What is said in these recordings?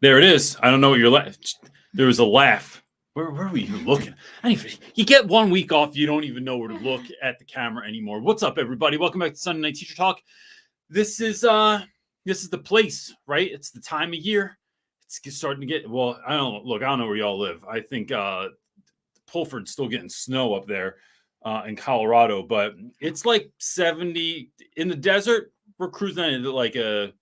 There it is. I don't know what you're there was a laugh. Where were you looking? Anyway, you get 1 week off, you don't even know where to look at the camera anymore. What's up, everybody? Welcome back to Sunday Night Teacher Talk. This is the place, right? It's the time of year. It's starting to get, well, I don't know where y'all live. I think Pulford's still getting snow up there in Colorado, but it's like 70 in the desert. We're cruising at like a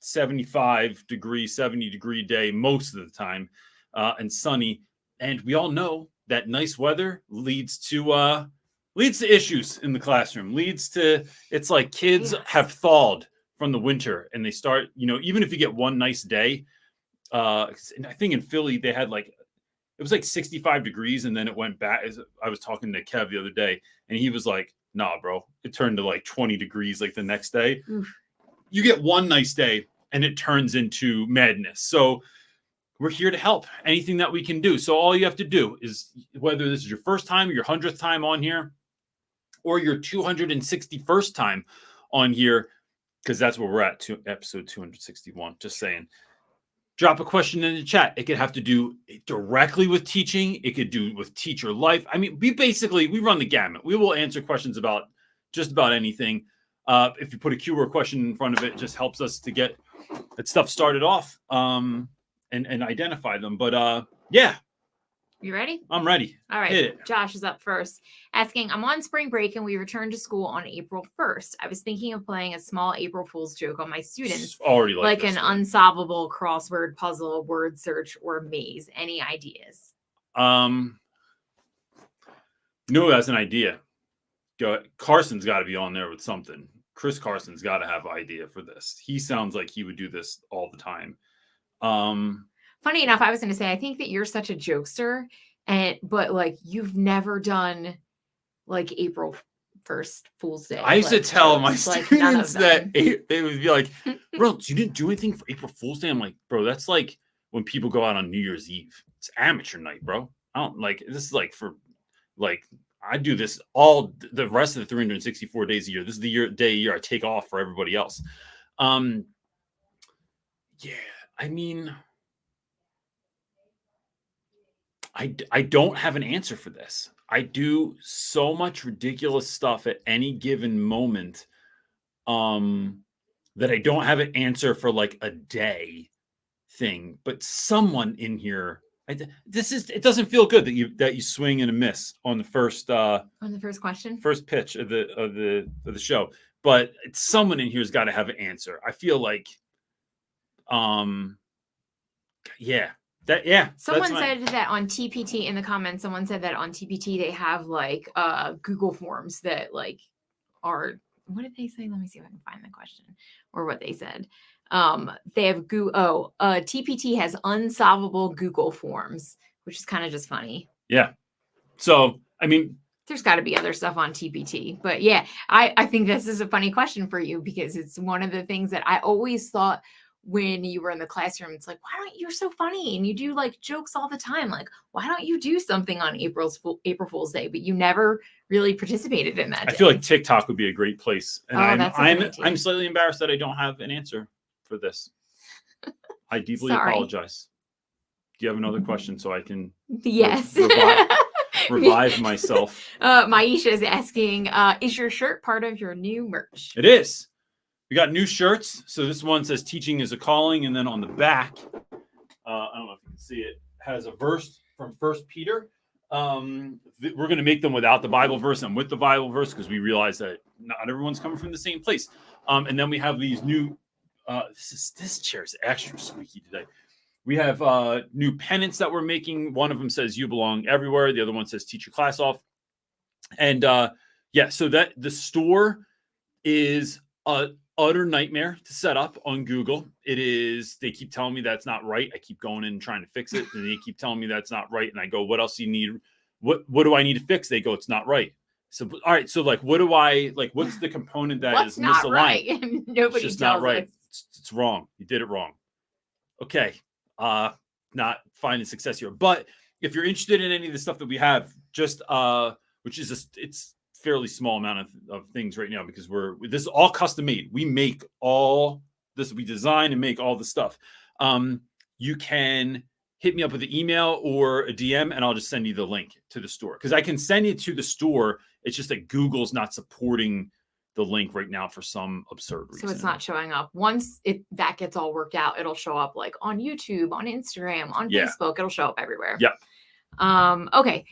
75 degree, 70 degree day most of the time, and sunny. And we all know that nice weather leads to issues in the classroom. It's like kids have thawed from the winter, and they start, even if you get one nice day. And I think in Philly they had it was like 65 degrees, and then it went back. I was talking to Kev the other day, and he was like, "Nah, bro, it turned to like 20 degrees like the next day." Oof. You get one nice day and it turns into madness. So we're here to help anything that we can do. So all you have to do is, whether this is your first time or your 100th time on here, or your 261st time on here, because that's where we're at, to episode 261, just saying. Drop a question in the chat. It could have to do directly with teaching. It could do with teacher life. I mean, we run the gamut. We will answer questions about just about anything. If you put a keyword question in front of it, it just helps us to get that stuff started off and identify them. But yeah. You ready? I'm ready. All right. Hit it. Josh is up first, asking, I'm on spring break and we return to school on April 1st. I was thinking of playing a small April Fool's joke on my students. Already like an unsolvable crossword puzzle, word search, or maze. Any ideas? No, that's an idea. Carson's got to be on there with something. Chris Carson's got to have an idea for this. He sounds like he would do this all the time. Funny enough, I was going to say, I think that you're such a jokester, but like you've never done like April 1st Fool's Day. I used to tell my students that they would be like, "Bro, you didn't do anything for April Fool's Day." I'm like, "Bro, that's like when people go out on New Year's Eve. It's amateur night, bro. I don't like this is like for like." I do this all the rest of the 364 days a year. This is the day a year I take off for everybody else. Yeah, I mean, I don't have an answer for this. I do so much ridiculous stuff at any given moment that I don't have an answer for like a day thing. But someone in here. It doesn't feel good that you swing and a miss on the first question, first pitch of the show. But someone in here's got to have an answer. I feel like, Someone said that on TPT in the comments. Someone said that on TPT they have like Google Forms that like are. What did they say? Let me see if I can find the question or what they said. They have TPT has unsolvable Google Forms, which is kind of just funny. Yeah. So, I mean, there's got to be other stuff on TPT, but yeah, I think this is a funny question for you because it's one of the things that I always thought when you were in the classroom. It's like, why don't you're so funny and you do like jokes all the time? Like, why don't you do something on April Fool's Day? But you never really participated in that. I feel like TikTok would be a great place. And I'm slightly embarrassed that I don't have an answer for this. I deeply apologize. Do you have another question so I can revive myself? Maisha is asking, is your shirt part of your new merch? It is. We got new shirts. So this one says "Teaching is a Calling," and then on the back, I don't know if you can see it, has a verse from First Peter. We're going to make them without the Bible verse and with the Bible verse because we realize that not everyone's coming from the same place. And then we have these new. This chair is extra squeaky today. We have new pennants that we're making. One of them says "You belong everywhere." The other one says "Teach your class off." And yeah, so that the store is a utter nightmare to set up on Google. It is. They keep telling me that's not right. I keep going in and trying to fix it, and they keep telling me that's not right. And I go, "What else do you need? What do I need to fix?" They go, "It's not right." So, all right. So, like, what do I like? What's the component that What's is not misaligned? right? Nobody It's just tells not right. us. It's wrong. You did it wrong. Okay. Not finding success here. But if you're interested in any of the stuff that we have, just which is it's fairly small amount of things right now because this is all custom made. We make all this, we design and make all the stuff. You can hit me up with an email or a DM and I'll just send you the link to the store because I can send it to the store. It's just that Google's not supporting the link right now for some absurd reason. So it's not showing up. Once that gets all worked out, it'll show up like on YouTube, on Instagram, on Facebook. It'll show up everywhere. Yep. Okay.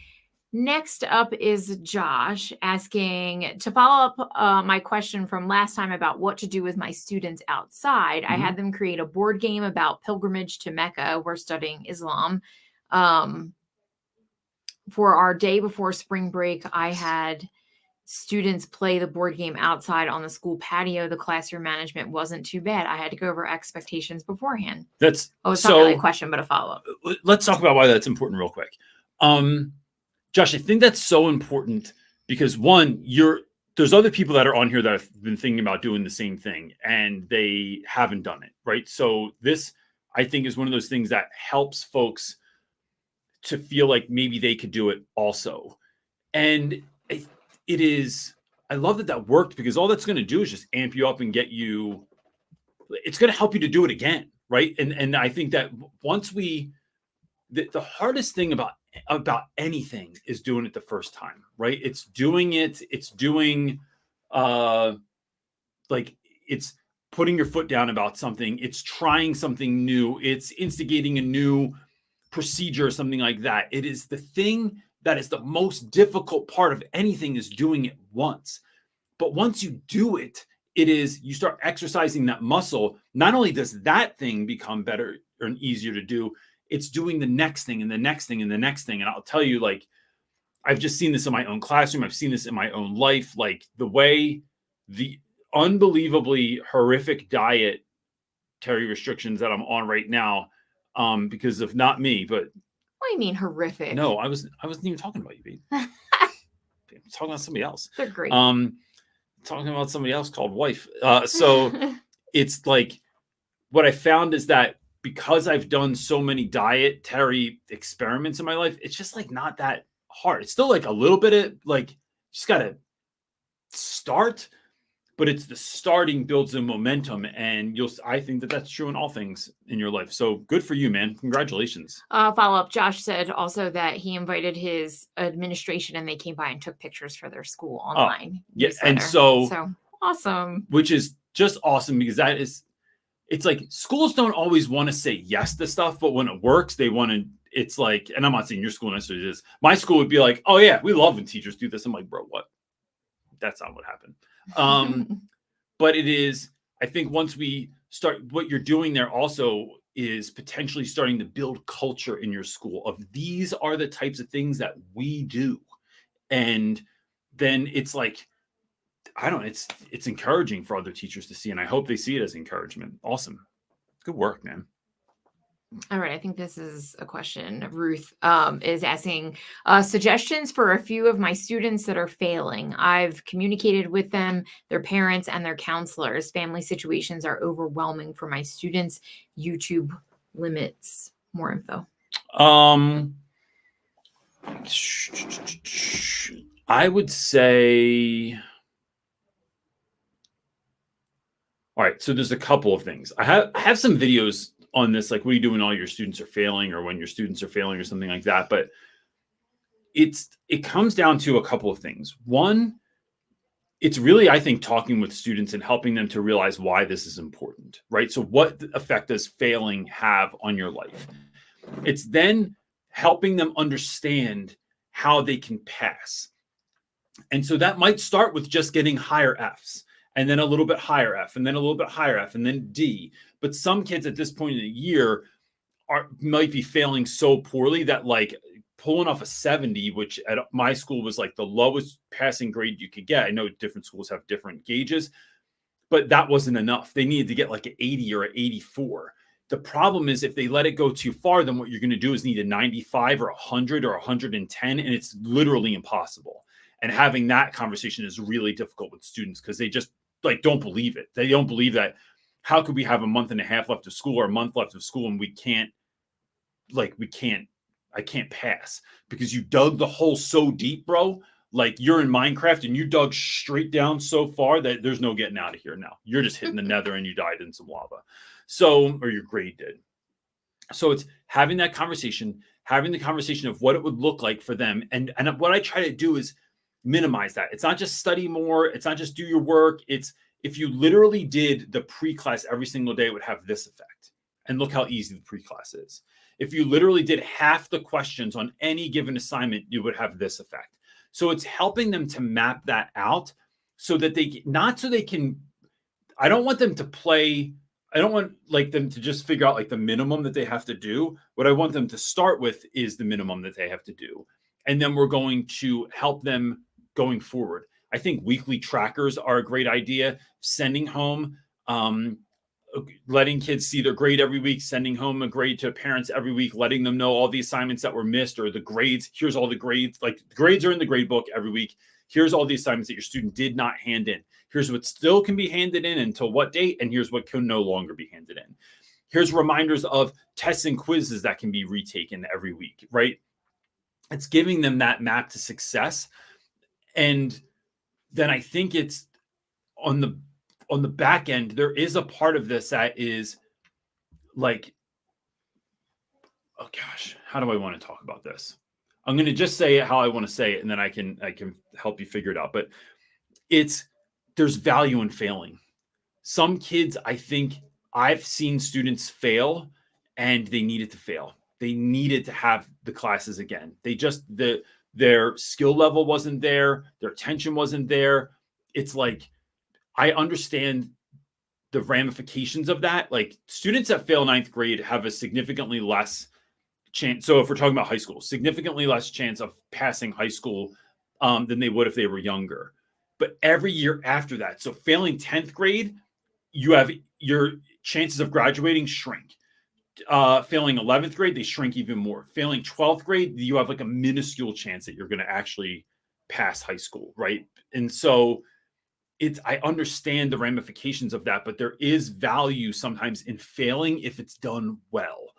Next up is Josh asking to follow up my question from last time about what to do with my students outside. I had them create a board game about pilgrimage to Mecca. We're studying Islam. For our day before spring break, I had students play the board game outside on the school patio. The classroom management wasn't too bad. I had to go over expectations beforehand. It's not really a question, but a follow-up. Let's talk about why that's important real quick. Josh, I think that's so important because one, there's other people that are on here that have been thinking about doing the same thing and they haven't done it, right? So this, I think, is one of those things that helps folks to feel like maybe they could do it also. And I love that worked because all that's going to do is just amp you up and get you, it's going to help you to do it again, right? And I think that once the hardest thing about anything is doing it the first time, right? It's putting your foot down about something. It's trying something new. It's instigating a new procedure or something like that. It is the thing that is the most difficult part of anything is doing it once. But once you do it, you start exercising that muscle. Not only does that thing become better and easier to do, it's doing the next thing and the next thing and the next thing. And I'll tell you, like, I've just seen this in my own classroom. I've seen this in my own life. Like the unbelievably horrific dietary restrictions that I'm on right now, because of not me, but what do you mean horrific? No, I wasn't even talking about you, babe. I'm talking about somebody else. They're great. Talking about somebody else called wife. So it's like what I found is that because I've done so many dietary experiments in my life, it's just like not that hard. It's still like a little bit of like, just got to start, but it's the starting builds the momentum. And I think that's true in all things in your life. So good for you, man. Congratulations. Follow up. Josh said also that he invited his administration and they came by and took pictures for their school online. Yes. Yeah, and so awesome. Which is just awesome because it's like schools don't always want to say yes to stuff, but when it works, they want to, it's like, and I'm not saying your school necessarily is. My school would be like, oh yeah, we love when teachers do this. I'm like, bro, what? That's not what happened. But it is, I think once we start, what you're doing there also is potentially starting to build culture in your school of these are the types of things that we do. And then it's like, I don't know, it's encouraging for other teachers to see, and I hope they see it as encouragement. Awesome. Good work, man. All right. I think this is a question. Ruth is asking suggestions for a few of my students that are failing. I've communicated with them, their parents, and their counselors. Family situations are overwhelming for my students. YouTube limits. More info. I would say... All right, so there's a couple of things. I have some videos on this, like what do you do when all your students are failing or when your students are failing or something like that. But it comes down to a couple of things. One, it's really, I think, talking with students and helping them to realize why this is important, right? So what effect does failing have on your life? It's then helping them understand how they can pass. And so that might start with just getting higher Fs, and then a little bit higher F, and then a little bit higher F, and then D. But some kids at this point in the year might be failing so poorly that like pulling off a 70, which at my school was like the lowest passing grade you could get. I know different schools have different gauges, but that wasn't enough. They needed to get like an 80 or an 84. The problem is if they let it go too far, then what you're going to do is need a 95 or 100 or 110, and it's literally impossible. And having that conversation is really difficult with students because they just like don't believe it. They don't believe that. How could we have a month and a half left of school or a month left of school and I can't pass because you dug the hole so deep, bro. Like you're in Minecraft and you dug straight down so far that there's no getting out of here now. You're just hitting the nether and you died in some lava. So, or your grade did. So it's having that conversation, having the conversation of what it would look like for them. And what I try to do is minimize that. It's not just study more. It's not just do your work. It's if you literally did the pre-class every single day, it would have this effect. And look how easy the pre-class is. If you literally did half the questions on any given assignment, you would have this effect. So it's helping them to map that out so that they can, I don't want them to play. I don't want like them to just figure out like the minimum that they have to do. What I want them to start with is the minimum that they have to do. And then we're going to help them going forward. I think weekly trackers are a great idea. Sending home, letting kids see their grade every week, sending home a grade to parents every week, letting them know all the assignments that were missed or the grades. Here's all the grades. Like the grades are in the grade book every week. Here's all the assignments that your student did not hand in. Here's what still can be handed in until what date, and here's what can no longer be handed in. Here's reminders of tests and quizzes that can be retaken every week, right? It's giving them that map to success. And then I think it's on the back end, there is a part of this that is like, oh gosh, how do I want to talk about this? I'm going to just say it how I want to say it, and then I can help you figure it out. But there's value in failing. Some kids, I think I've seen students fail and they needed to fail. They needed to have the classes again. Their skill level wasn't there. Their attention wasn't there. It's like, I understand the ramifications of that. Like students that fail ninth grade have a significantly less chance. So if we're talking about high school, significantly less chance of passing high school than they would if they were younger. But every year after that, so failing 10th grade, you have your chances of graduating shrink. Failing 11th grade, they shrink even more. Failing 12th grade, you have like a minuscule chance that you're going to actually pass high school, right? And so I understand the ramifications of that, but there is value sometimes in failing if it's done well.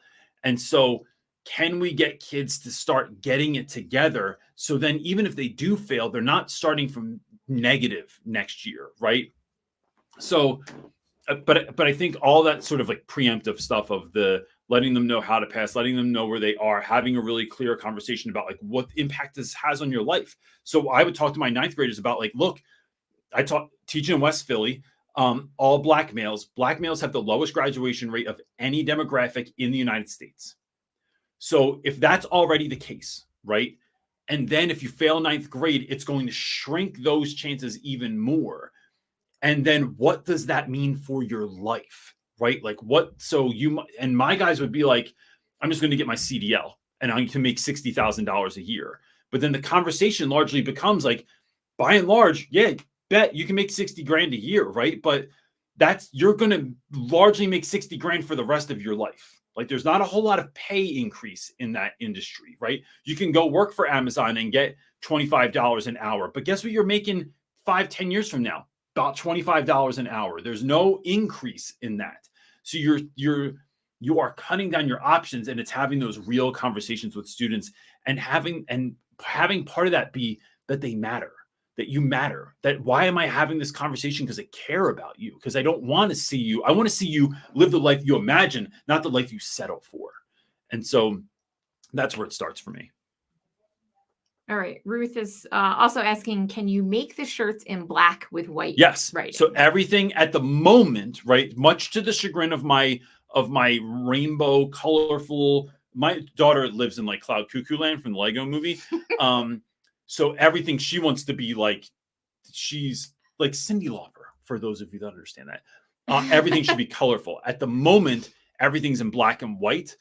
And so can we get kids to start getting it together? So then even if they do fail, they're not starting from negative next year, right? So, but I think all that sort of like preemptive stuff of the letting them know how to pass, letting them know where they are, having a really clear conversation about like what impact this has on your life. So I would talk to my ninth graders about like, look, I taught teaching in West Philly, all black males. Black males have the lowest graduation rate of any demographic in the United States. So if that's already the case, right? And then if you fail ninth grade, it's going to shrink those chances even more. And then what does that mean for your life, right? Like and my guys would be like, I'm just going to get my CDL and I can make $60,000 a year. But then the conversation largely becomes like, by and large, yeah, bet you can make 60 grand a year, right? But you're going to largely make 60 grand for the rest of your life. Like there's not a whole lot of pay increase in that industry, right? You can go work for Amazon and get $25 an hour, but guess what you're making 5-10 years from now? About $25 an hour. There's no increase in that. So you are cutting down your options, and it's having those real conversations with students and having part of that be that they matter. That you matter, that why am I having this conversation? Because I care about you, because I don't want to see you. I want to see you live the life you imagine, not the life you settle for. And so that's where it starts for me. All right. Ruth is also asking, can you make the shirts in black with white? Yes. Writing? So everything at the moment, right, much to the chagrin of my rainbow, colorful. My daughter lives in like Cloud Cuckoo Land from the Lego movie. So everything she wants to be like, she's like Cyndi Lauper, for those of you that understand that. Everything should be colorful. At the moment, everything's in black and white.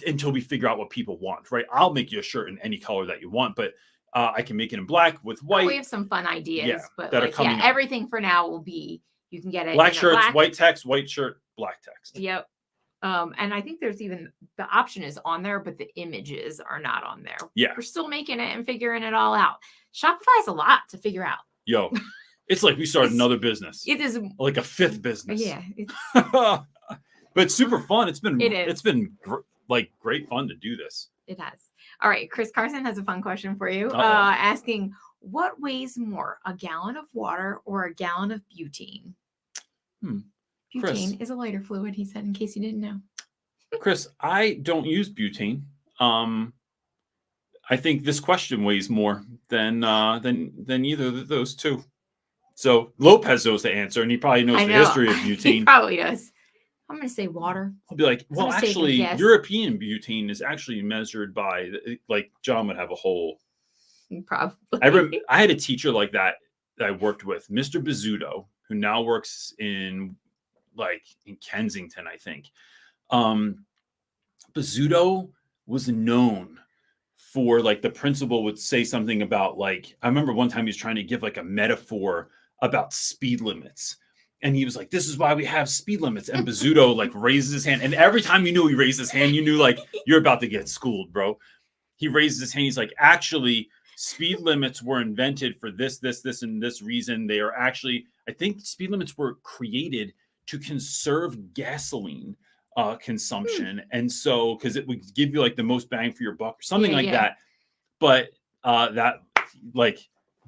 Until we figure out what people want, right? I'll make you a shirt in any color that you want, but I can make it in black with white. Oh, we have some fun ideas, but that are like, coming up. everything for now will be, you can get it black in shirts, black. white text, white shirt, black text. Yep. And I think there's even the option is on there, but the images are not on there. Yeah. We're still making it and figuring it all out. Shopify is a lot to figure out. Yo, it's like we started another business. It is like a fifth business. Yeah. But it's super fun. It's been great fun to do this. It has. All right. Chris Carson has a fun question for you. Uh-oh. Asking, what weighs more, a gallon of water or a gallon of butane? Butane Chris. is a lighter fluid, he said, in case you didn't know. Chris, I don't use butane. I think this question weighs more than either of those two. So Lopez knows the answer, and he probably knows the history of butane. He probably does. I'm going to say water. I'll be like, well, actually, European butane is actually measured by, like, John would have a whole. Probably. I had a teacher like that I worked with, Mr. Bizzuto, who now works in Kensington, I think. Bizzuto was known for, like, the principal would say something about, like, I remember one time he was trying to give like a metaphor about speed limits. And he was like, this is why we have speed limits. And Bizzuto like raises his hand. And every time you knew he raised his hand, you knew like, you're about to get schooled, bro. He raises his hand. He's like, actually, speed limits were invented for this, and this reason. They are actually, I think speed limits were created to conserve gasoline consumption. And so, because it would give you like the most bang for your buck or something that. But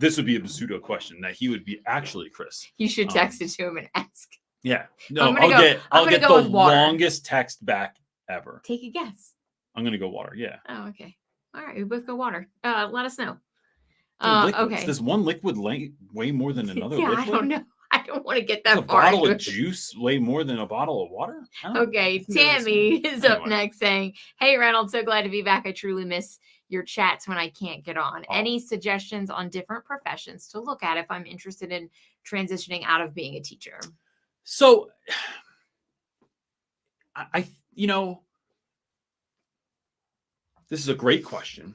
this would be a Bizzuto question that he would be actually, Chris. You should text it to him and ask. Yeah. No, I'll get the longest text back ever. Take a guess. I'm going to go water. Yeah. Oh, okay. All right. We both go water. Let us know. Okay. Does one liquid weigh more than another liquid? I don't know. I don't want to get that far. A bottle of juice weigh more than a bottle of water? Okay. Tammy is up next saying, hey, Reynolds, so glad to be back. I truly miss your chats when I can't get on. Any suggestions on different professions to look at if I'm interested in transitioning out of being a teacher? So this is a great question.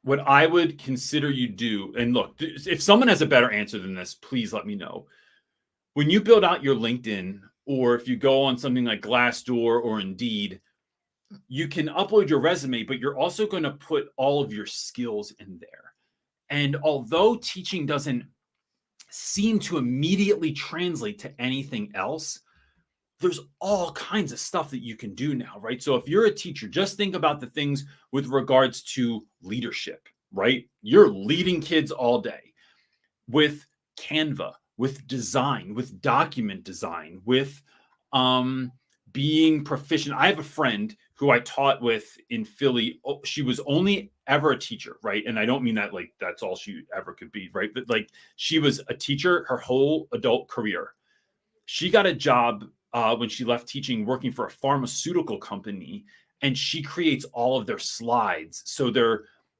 What I would consider you do, and look, if someone has a better answer than this, please let me know. When you build out your LinkedIn, or if you go on something like Glassdoor or Indeed, you can upload your resume, but you're also going to put all of your skills in there. And although teaching doesn't seem to immediately translate to anything else, there's all kinds of stuff that you can do now, right? So if you're a teacher, just think about the things with regards to leadership, right? You're leading kids all day with Canva, with design, with document design, with being proficient. I have a friend who I taught with in Philly. She was only ever a teacher, right? And I don't mean that like that's all she ever could be, right? But like she was a teacher her whole adult career. She got a job when she left teaching, working for a pharmaceutical company, and she creates all of their slides. So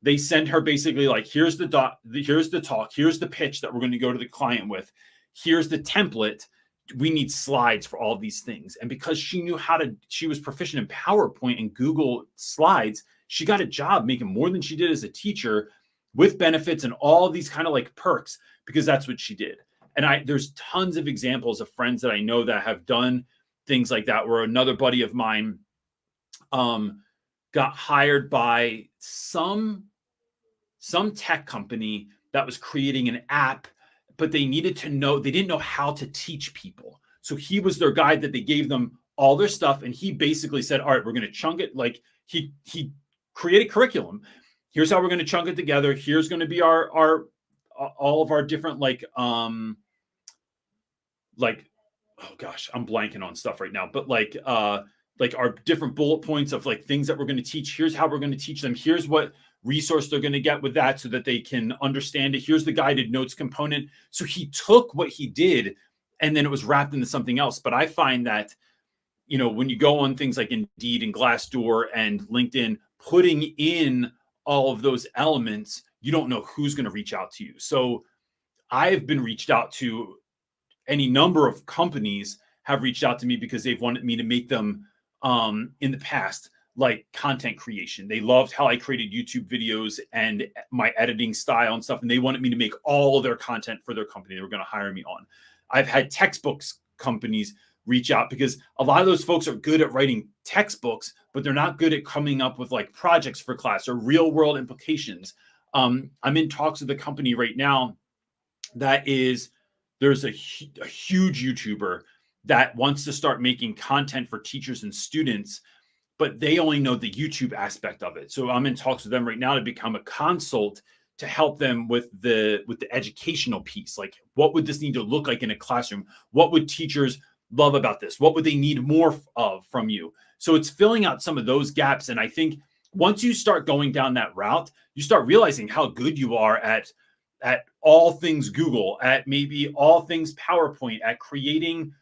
they send her basically like, here's the talk, here's the pitch that we're going to go to the client with, here's the template. We need slides for all of these things. And because she was proficient in PowerPoint and Google Slides, she got a job making more than she did as a teacher with benefits and all of these kind of like perks, because that's what she did. And there's tons of examples of friends that I know that have done things like that, where another buddy of mine got hired by some tech company that was creating an app, but they didn't know how to teach people. So he was their guide that they gave them all their stuff. And he basically said, all right, we're going to chunk it. Like he created curriculum. Here's how we're going to chunk it together. Here's going to be all of our different oh gosh, I'm blanking on stuff right now, but like our different bullet points of like things that we're going to teach. Here's how we're going to teach them. Here's what resource they're going to get with that so that they can understand it. Here's the guided notes component. So he took what he did and then it was wrapped into something else. But I find that, you know, when you go on things like Indeed and Glassdoor and LinkedIn, putting in all of those elements, you don't know who's going to reach out to you. So I've been reached out to, any number of companies have reached out to me because they've wanted me to make them in the past, like content creation. They loved how I created YouTube videos and my editing style and stuff. And they wanted me to make all of their content for their company they were going to hire me on. I've had textbooks companies reach out because a lot of those folks are good at writing textbooks, but they're not good at coming up with like projects for class or real world implications. I'm in talks with a company right now that is, there's a huge YouTuber that wants to start making content for teachers and students, but they only know the YouTube aspect of it. So I'm in talks with them right now to become a consult to help them with the educational piece. Like, what would this need to look like in a classroom? What would teachers love about this? What would they need more of from you? So it's filling out some of those gaps. And I think once you start going down that route, you start realizing how good you are at all things Google, at maybe all things PowerPoint, at creating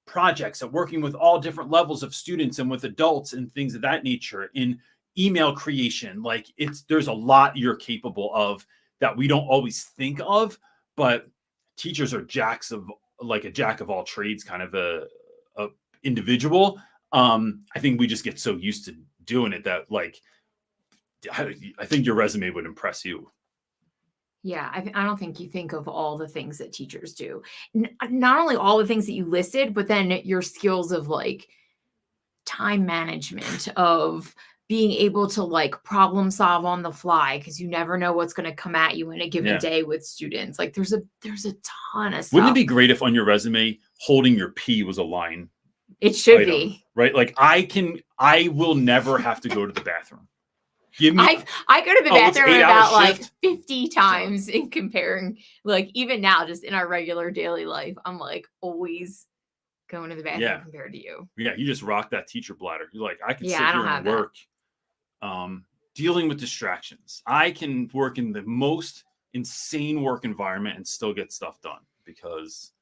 projects, at working with all different levels of students and with adults and things of that nature, in email creation. Like, there's a lot you're capable of that we don't always think of, but teachers are jacks of, like a jack of all trades kind of a individual. I think we just get so used to doing it that, like, I think your resume would impress you. Yeah, I don't think you think of all the things that teachers do. Not only all the things that you listed, but then your skills of like time management, of being able to like problem solve on the fly, because you never know what's going to come at you in a given day with students. Like there's a ton of stuff. Wouldn't it be great if on your resume, holding your pee was a line? It should be. Right? Like I will never have to go to the bathroom. I go to the bathroom about like 50 times in comparing, like even now, just in our regular daily life, I'm like always going to the bathroom compared to you. Yeah, you just rock that teacher bladder. You're like, I can sit I here and work. Dealing with distractions. I can work in the most insane work environment and still get stuff done because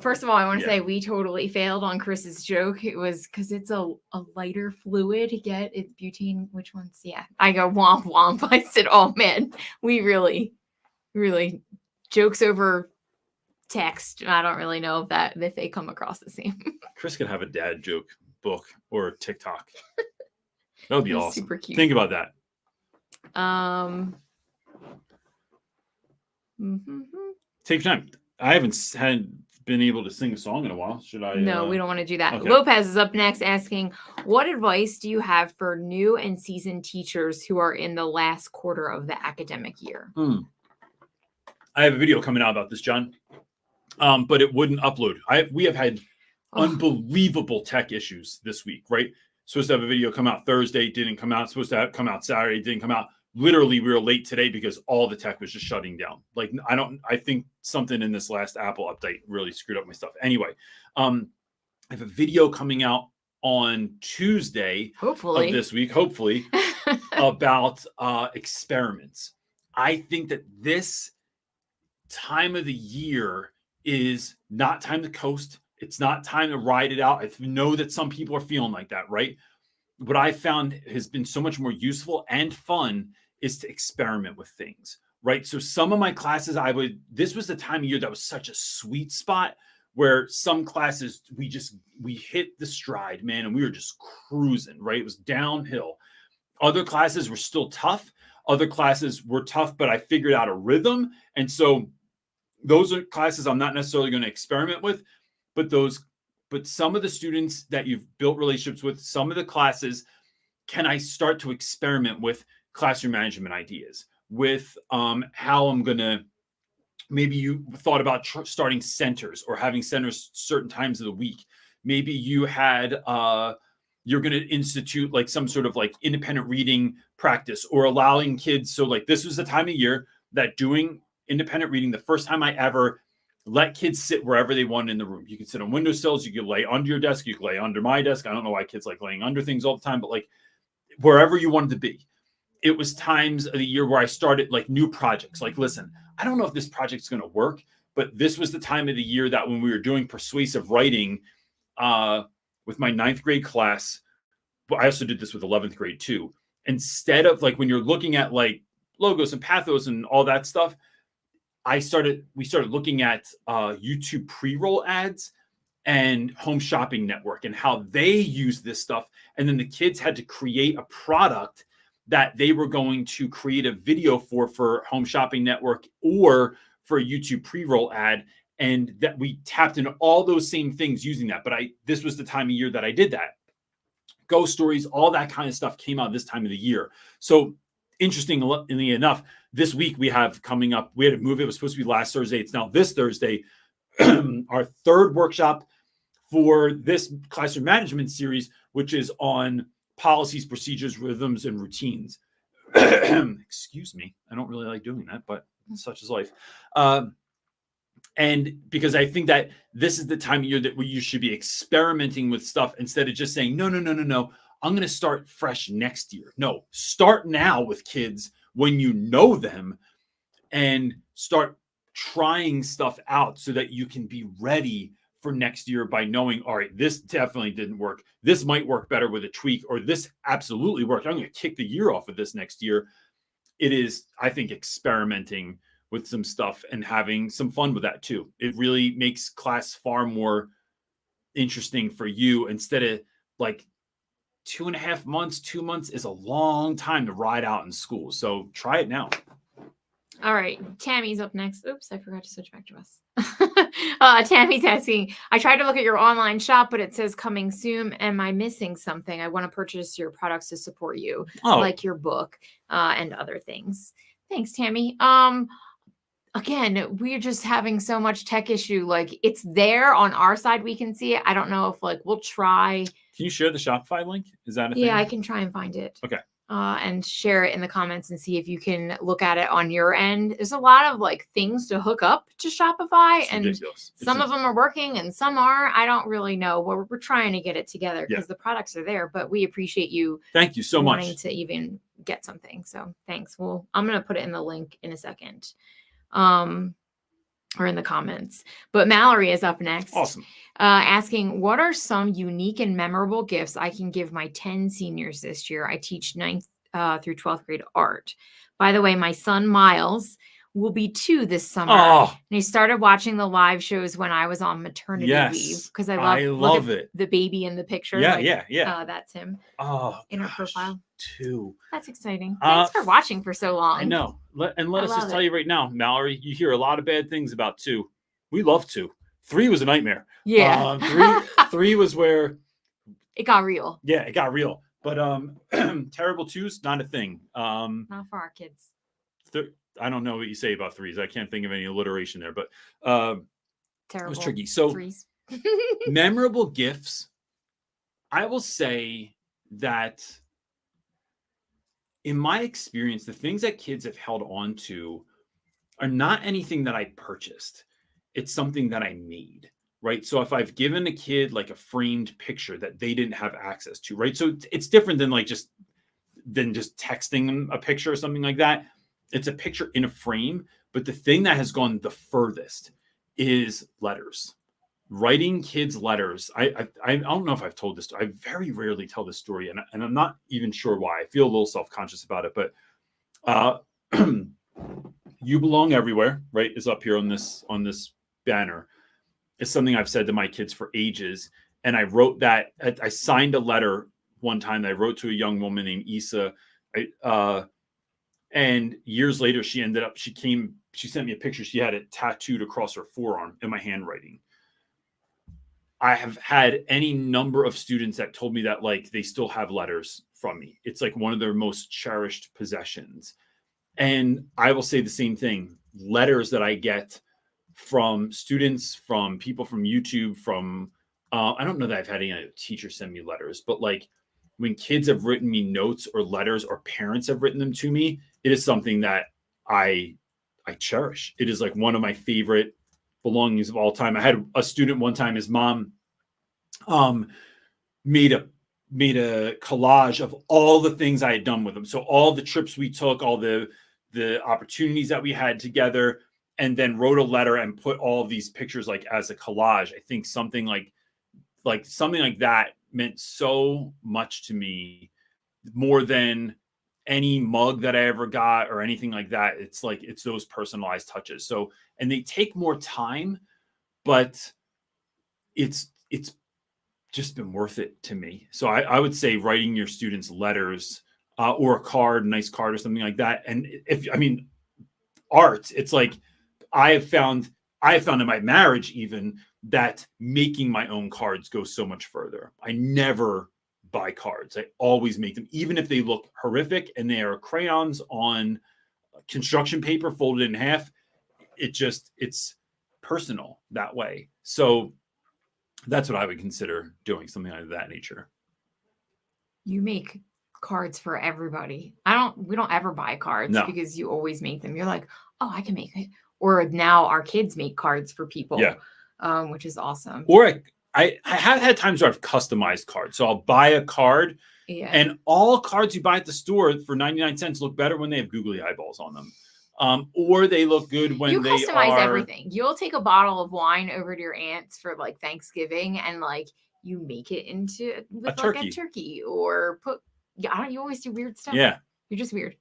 first of all, I want to say we totally failed on Chris's joke. It was because it's a lighter fluid. Get it's butane. Which one's? Yeah, I go womp womp. I said, oh man, we really jokes over text. I don't really know if they come across the same. Chris could have a dad joke book or a TikTok. That would be awesome. Super cute. Think about that. Take your time. I haven't been able to sing a song in a while. Should I? No, we don't want to do that. Okay. Lopez is up next asking, what advice do you have for new and seasoned teachers who are in the last quarter of the academic year? I have a video coming out about this, John, but it wouldn't upload. We have had unbelievable tech issues this week, right? Supposed to have a video come out Thursday, didn't come out. Supposed to come out Saturday, didn't come out. Literally, we were late today because all the tech was just shutting down. Like, I think something in this last Apple update really screwed up my stuff. Anyway, I have a video coming out on Tuesday of this week, hopefully, about experiments. I think that this time of the year is not time to coast. It's not time to ride it out. I know that some people are feeling like that, right? What I found has been so much more useful and fun is to experiment with things, right? So some of my classes, this was the time of year that was such a sweet spot where some classes, we hit the stride, man, and we were just cruising, right? It was downhill. Other classes were still tough. Other classes were tough, but I figured out a rhythm. And so those are classes I'm not necessarily going to experiment with, but some of the students that you've built relationships with, some of the classes, can I start to experiment with classroom management ideas, with how I'm going to, maybe you thought about starting centers or having centers certain times of the week. Maybe you had, you're going to institute like some sort of like independent reading practice, or allowing kids. So like this was the time of year that doing independent reading, the first time I ever let kids sit wherever they want in the room. You can sit on windowsills, you can lay under your desk, you can lay under my desk. I don't know why kids like laying under things all the time, but like wherever you wanted to be. it was times of the year where I started like new projects. Like, listen, I don't know if this project's going to work, but this was the time of the year that when we were doing persuasive writing with my 9th grade class, but I also did this with 11th grade too. Instead of like when you're looking at like logos and pathos and all that stuff, we started looking at YouTube pre-roll ads and Home Shopping Network and how they use this stuff. And then the kids had to create a product that they were going to create a video for Home Shopping Network or for a YouTube pre-roll ad. And that we tapped into all those same things using that. But this was the time of year that I did that. Ghost stories, all that kind of stuff came out this time of the year. So interestingly enough, this week we have coming up, we had a movie. It was supposed to be last Thursday. It's now this Thursday. Our third workshop for this classroom management series, which is on policies, procedures, rhythms, and routines. Excuse me. I don't really like doing that, but such is life. And because I think that this is the time of year that you should be experimenting with stuff instead of just saying, no, I'm going to start fresh next year. No, start now with kids when you know them and start trying stuff out so that you can be ready for next year by knowing, all right, this definitely didn't work. This might work better with a tweak, or this absolutely worked. I'm going to kick the year off of this next year. It is, I think, experimenting with some stuff and having some fun with that too. It really makes class far more interesting for you instead of like 2.5 months, 2 months is a long time to ride out in school. So try it now. All right. Tammy's up next. Oops, I forgot to switch back to us. Tammy's asking, I tried to look at your online shop, but it says coming soon. Am I missing something? I want to purchase your products to support you, like your book and other things. Thanks, Tammy. Again, we're just having so much tech issue. Like it's there on our side. We can see it. I don't know if like we'll try. Can you share the Shopify link? Is that a thing? Yeah, I can try and find it. Okay. And share it in the comments and see if you can look at it on your end. There's a lot of like things to hook up to Shopify, and some of them are working and some are. I don't really know. We're trying to get it together because the products are there, but we appreciate you. Thank you so much. Wanting to even get something. So thanks. Well, I'm going to put it in the link in a second. Or in the comments. But Mallory is up next. Awesome. Asking, what are some unique and memorable gifts I can give my 10 seniors this year? I teach 9th through 12th grade art. By the way, my son Miles will be 2 this summer. And he started watching the live shows when I was on maternity leave because I love it. The baby in the picture. Yeah. That's him. Oh, in her profile. 2. That's exciting. Thanks for watching for so long. I know. Let us just tell you right now, Mallory, you hear a lot of bad things about 2. We love 2. 3 was a nightmare. Yeah. 3 was where it got real. Yeah, it got real. But terrible 2's not a thing. Not for our kids. I don't know what you say about 3s. I can't think of any alliteration there, but terrible. It was tricky. So 3s. Memorable gifts. I will say that in my experience, the things that kids have held on to are not anything that I purchased. It's something that I made, right? So if I've given a kid like a framed picture that they didn't have access to, right? So it's different than just texting them a picture or something like that. It's a picture in a frame, but the thing that has gone the furthest is letters. Writing kids letters. I don't know if I've told this. I very rarely tell this story, and I'm not even sure why. I feel a little self-conscious about it, but You Belong Everywhere, right, is up here on this banner. It's something I've said to my kids for ages, and I wrote that. I signed a letter one time that I wrote to a young woman named Issa. And years later, she sent me a picture. She had it tattooed across her forearm in my handwriting. I have had any number of students that told me that like they still have letters from me. It's like one of their most cherished possessions. And I will say the same thing. Letters that I get from students, from people from YouTube, from I don't know that I've had any teachers send me letters, but like when kids have written me notes or letters or parents have written them to me, it is something that I cherish. It is like one of my favorite belongings of all time. I had a student one time, his mom made a made a collage of all the things I had done with them. So all the trips we took, all the opportunities that we had together, and then wrote a letter and put all of these pictures like as a collage. I think something like something like that meant so much to me, more than any mug that I ever got or anything like that. It's like, it's those personalized touches. So, and they take more time, but it's just been worth it to me. So I would say writing your students letters or a card, a nice card or something like that. And if, I mean, art, it's like, I have found in my marriage even that making my own cards goes so much further. I never buy cards. I always make them, even if they look horrific and they are crayons on construction paper folded in half. It's personal that way. So that's what I would consider doing, something like that nature. You make cards for everybody. We don't ever buy cards because you always make them. You're like, oh, I can make it. Or now our kids make cards for people, which is awesome. Or I have had times where I've customized cards. So I'll buy a card, and all cards you buy at the store for 99 cents look better when they have googly eyeballs on them. Or they look good when they customize everything. You'll take a bottle of wine over to your aunt's for like Thanksgiving, and like you make it into a turkey, or you always do weird stuff. Yeah, you're just weird.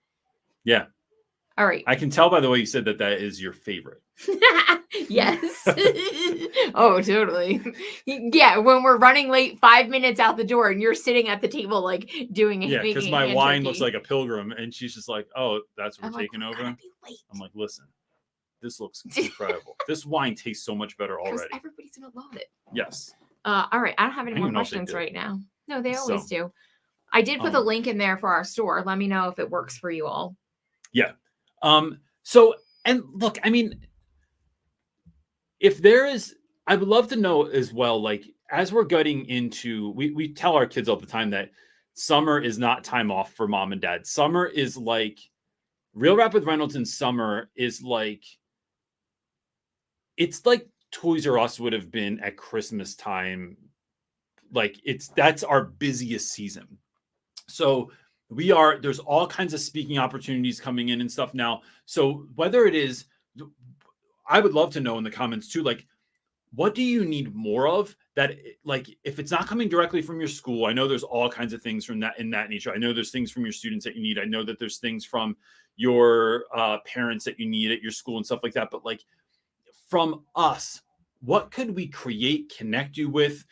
Yeah. All right. I can tell by the way you said that is your favorite. Yes. Oh, totally. Yeah. When we're running late 5 minutes out the door and you're sitting at the table, like doing it. Yeah. Because my wine looks like a pilgrim, and she's just like, oh, that's what we're taking over. I'm like, listen, this looks incredible. This wine tastes so much better already. Everybody's going to love it. Yes. All right. I don't have any more questions right now. No, they always do. I did put the link in there for our store. Let me know if it works for you all. Yeah. So, and look, I mean, if there is, I would love to know as well, like, as we're getting into, we tell our kids all the time that summer is not time off for mom and dad. Summer is like, Real Rap with Reynolds in summer is like, it's like Toys R Us would have been at Christmas time. Like, that's our busiest season. So there's all kinds of speaking opportunities coming in and stuff now. So whether it is, I would love to know in the comments too, like, what do you need more of that? Like, if it's not coming directly from your school, I know there's all kinds of things from that in that nature. I know there's things from your students that you need. I know that there's things from your parents that you need at your school and stuff like that. But like, from us, what could we create, connect you with,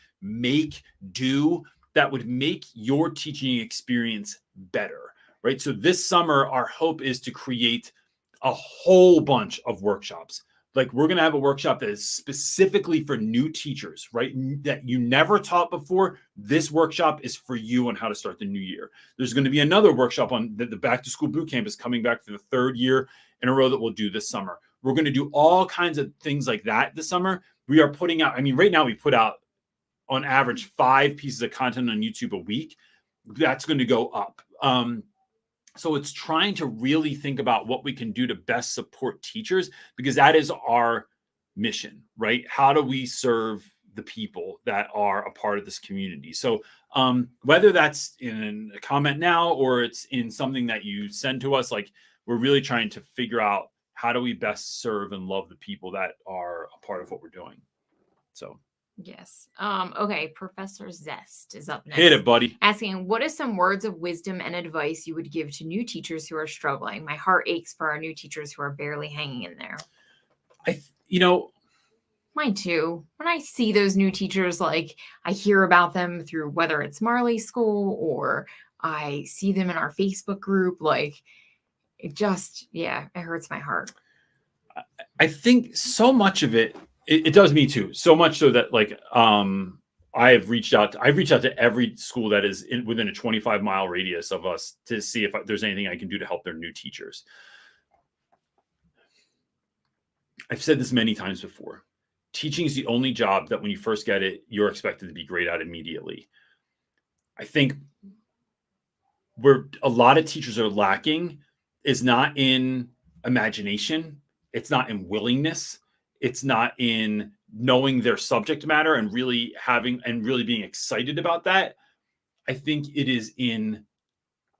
do that would make your teaching experience better, right? So this summer, our hope is to create a whole bunch of workshops. Like, we're going to have a workshop that is specifically for new teachers, right? That you never taught before. This workshop is for you on how to start the new year. There's going to be another workshop on the Back to School Boot Camp is coming back for the third year in a row that we'll do this summer. We're going to do all kinds of things like that this summer. We are putting out, I mean, right now we put out on average 5 pieces of content on YouTube a week. That's going to go up. So it's trying to really think about what we can do to best support teachers, because that is our mission, right? How do we serve the people that are a part of this community? So whether that's in a comment now or it's in something that you send to us, like, we're really trying to figure out how do we best serve and love the people that are a part of what we're doing. So. Yes. Okay. Professor Zest is up next. Hit it, buddy. Asking, what is some words of wisdom and advice you would give to new teachers who are struggling? My heart aches for our new teachers who are barely hanging in there. Mine too. When I see those new teachers, like, I hear about them through whether it's Marley School or I see them in our Facebook group, like, it just, it hurts my heart. I think so much of it does me too. So much so that, like, I've reached out to every school that is within a 25-mile radius of us to see if there's anything I can do to help their new teachers. I've said this many times before. Teaching is the only job that when you first get it, you're expected to be great at immediately. I think where a lot of teachers are lacking is not in imagination. It's not in willingness. It's not in knowing their subject matter and really being excited about that. I think it is in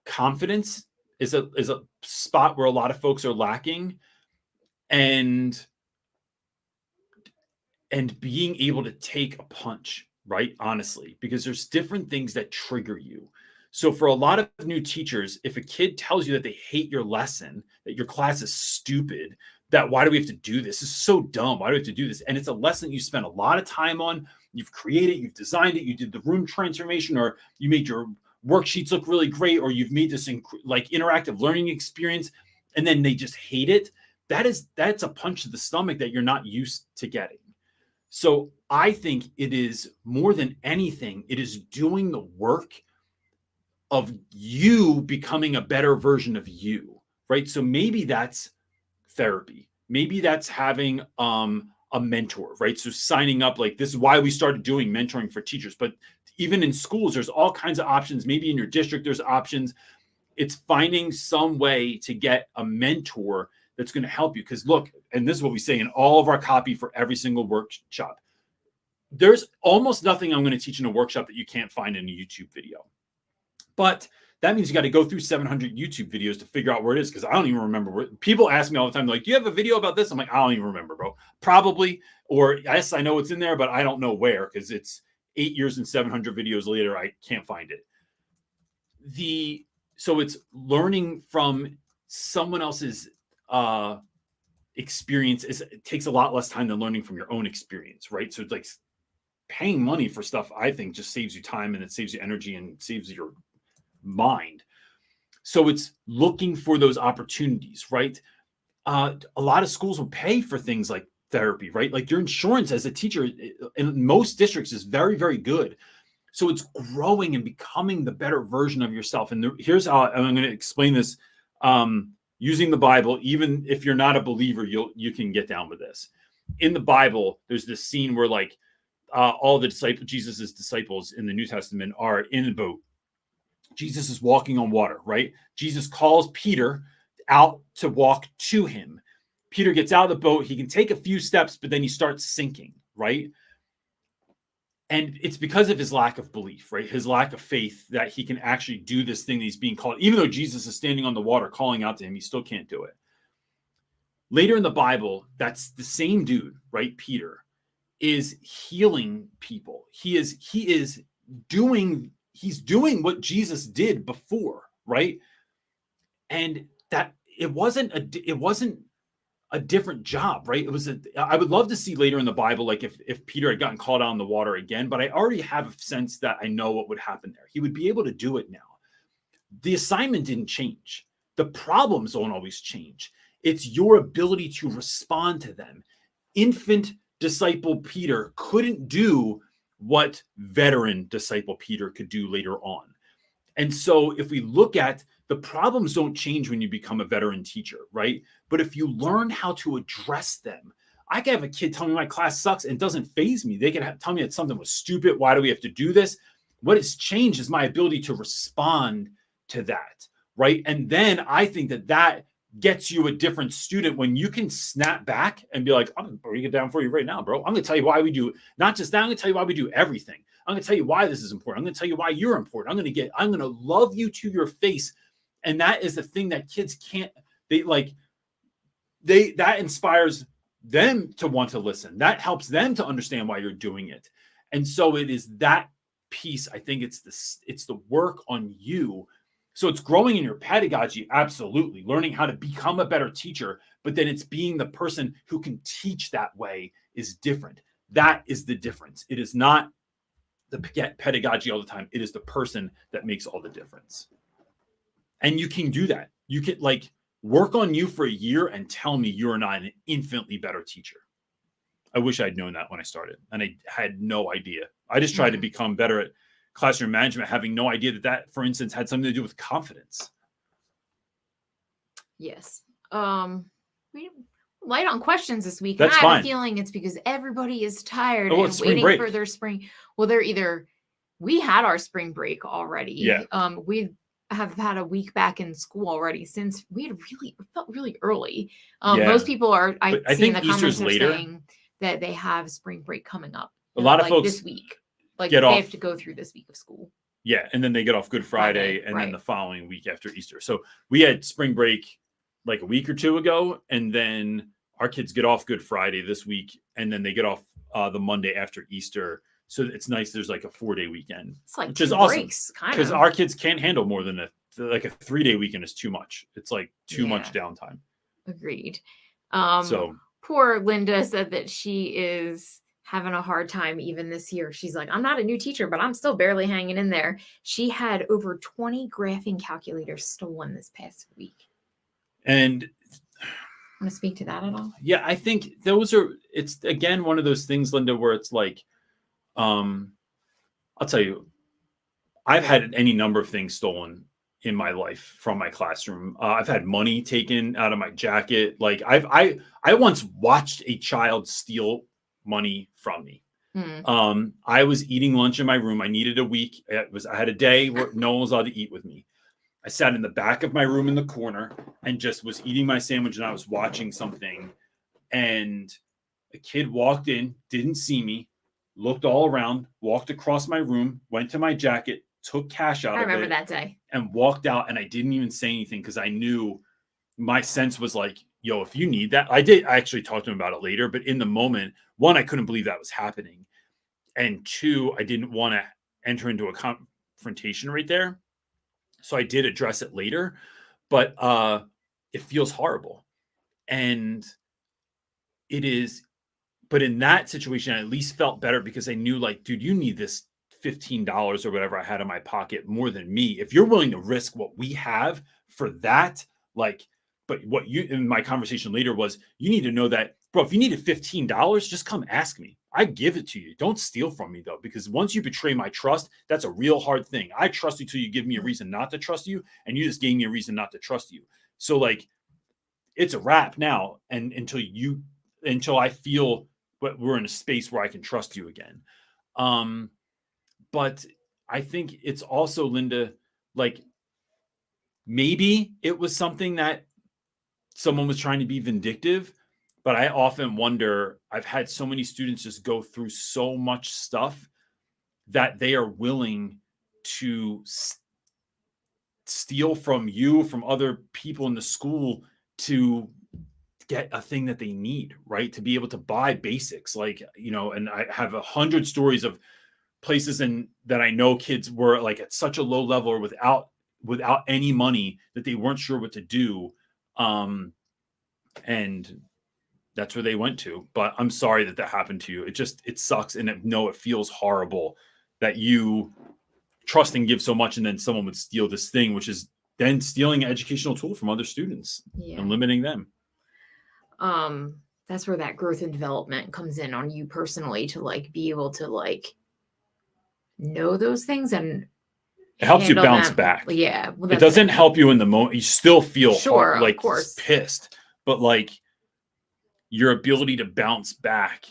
confidence is a spot where a lot of folks are lacking, and being able to take a punch, right? Honestly, because there's different things that trigger you. So for a lot of new teachers, if a kid tells you that they hate your lesson, that your class is stupid, that why do we have to do this? This is so dumb. Why do we have to do this? And it's a lesson you spent a lot of time on. You've created, you've designed it, you did the room transformation, or you made your worksheets look really great, or you've made this like interactive learning experience, and then they just hate it. That's a punch to the stomach that you're not used to getting. So I think it is more than anything, it is doing the work of you becoming a better version of you, right? So maybe that's therapy. Maybe that's having a mentor, right? So signing up, like this is why we started doing mentoring for teachers. But even in schools, there's all kinds of options. Maybe in your district, there's options. It's finding some way to get a mentor that's going to help you. Because look, and this is what we say in all of our copy for every single workshop. There's almost nothing I'm going to teach in a workshop that you can't find in a YouTube video. But that means you got to go through 700 YouTube videos to figure out where it is, because I don't even remember where. People ask me all the time, like, do you have a video about this? I'm like, I don't even remember, bro. Probably. Or yes, I know it's in there, but I don't know where, because it's 8 years and 700 videos later. I can't find it. So it's learning from someone else's experience. It takes a lot less time than learning from your own experience, right? So it's like paying money for stuff, I think, just saves you time, and it saves you energy and saves your mind. So it's looking for those opportunities, right? A lot of schools will pay for things like therapy, right? Like your insurance as a teacher in most districts is very, very good. So it's growing and becoming the better version of yourself. And here's how I'm going to explain this using the Bible. Even if you're not a believer, you can get down with this. In the Bible, there's this scene where like all the Jesus's disciples in the New Testament are in a boat. Jesus is walking on water, right? Jesus calls Peter out to walk to him. Peter gets out of the boat. He can take a few steps, but then he starts sinking, right? And it's because of his lack of belief, right? His lack of faith that he can actually do this thing that he's being called. Even though Jesus is standing on the water calling out to him, he still can't do it. Later in the Bible, that's the same dude, right? Peter is healing people. He's doing what Jesus did before, right? And that it wasn't a different job, right? I would love to see later in the Bible, like if Peter had gotten called out on the water again, but I already have a sense that I know what would happen there. He would be able to do it now. The assignment didn't change. The problems don't always change. It's your ability to respond to them. Infant disciple Peter couldn't do what veteran disciple Peter could do later on. And so if we look at the problems don't change when you become a veteran teacher, right? But if you learn how to address them, I can have a kid tell me my class sucks and it doesn't faze me. They can tell me that something was stupid. Why do we have to do this? What has changed is my ability to respond to that, right? And then I think that gets you a different student when you can snap back and be like, I'm going to break it down for you right now, bro. I'm going to tell you why we do it. Not just that, I'm going to tell you why we do everything. I'm going to tell you why this is important. I'm going to tell you why you're important. I'm going to love you to your face. And that is the thing that kids can't, that inspires them to want to listen. That helps them to understand why you're doing it. And so it is that piece. I think it's the work on you. So it's growing in your pedagogy. Absolutely. Learning how to become a better teacher, but then it's being the person who can teach that way is different. That is the difference. It is not the pedagogy all the time. It is the person that makes all the difference. And you can do that. You can work on you for a year and tell me you're not an infinitely better teacher. I wish I'd known that when I started, and I had no idea. I just tried to become better at classroom management, having no idea that, for instance, had something to do with confidence. Yes. We light on questions this week. That's and I have fine. a feeling it's because everybody is tired Oh, and waiting for their spring. Well, we had our spring break already. Yeah. We have had a week back in school already since it felt really early. Most people are, I see in the comments are saying that they have spring break coming up. A lot of folks this week, they have to go through this week of school. Yeah, and then they get off Good Friday, and then the following week after Easter. So we had spring break like a week or two ago, and then our kids get off Good Friday this week, and then they get off the Monday after Easter. So it's nice. There's like a 4-day weekend, It's like which two is awesome breaks, kind because of. our kids can't handle more than a 3-day weekend is too much. It's like too much downtime. Agreed. So poor Linda said that she is having a hard time even this year. She's like, I'm not a new teacher, but I'm still barely hanging in there. She had over 20 graphing calculators stolen this past week. And want to speak to that at all? Yeah, I think it's again one of those things, Linda, where it's like, I'll tell you, I've had any number of things stolen in my life from my classroom. I've had money taken out of my jacket. Like I once watched a child steal money from me. I was eating lunch in my room. I needed a week. I had a day where no one was allowed to eat with me. I sat in the back of my room in the corner and just was eating my sandwich, and I was watching something. And a kid walked in, didn't see me, looked all around, walked across my room, went to my jacket, took cash out of it. I remember that day. And walked out, and I didn't even say anything because I knew my sense was like, yo, if you need that. I actually talked to him about it later, but in the moment, one, I couldn't believe that was happening. And two, I didn't want to enter into a confrontation right there. So I did address it later, but it feels horrible. And it is, but in that situation, I at least felt better because I knew, like, dude, you need this $15 or whatever I had in my pocket more than me. If you're willing to risk what we have for that, like, but what you, in my conversation later was, you need to know that, bro, if you needed $15, just come ask me. I give it to you. Don't steal from me though, because once you betray my trust, that's a real hard thing. I trust you till you give me a reason not to trust you, and you just gave me a reason not to trust you. So like, it's a wrap now, and until I feel but we're in a space where I can trust you again. But I think it's also, Linda, like, maybe it was something that someone was trying to be vindictive, but I often wonder, I've had so many students just go through so much stuff that they are willing to steal from you, from other people in the school, to get a thing that they need, right? To be able to buy basics, like, and I have 100 stories of places that I know kids were like at such a low level or without any money that they weren't sure what to do. And that's where they went to. But I'm sorry that happened to you. It sucks. And it feels horrible that you trust and give so much, and then someone would steal this thing, which is then stealing an educational tool from other students and limiting them. That's where that growth and development comes in on you personally, to like be able to like know those things, and it helps you bounce back. Yeah. Well, it doesn't help you in the moment. You still feel hard, like, of course, pissed, but like your ability to bounce back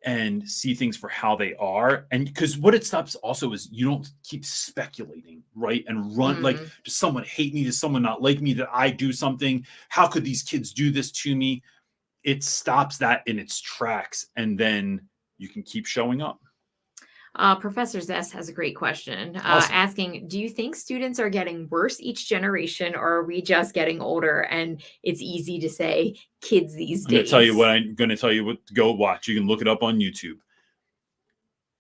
and see things for how they are. And because what it stops also is you don't keep speculating, right? And run like, does someone hate me? Does someone not like me that I do something? How could these kids do this to me? It stops that in its tracks, and then you can keep showing up. Professor Zest has a great question, Awesome. asking, do you think students are getting worse each generation, or are we just getting older and it's easy to say kids these days? I'm going to tell you what to go watch. You can look it up on YouTube.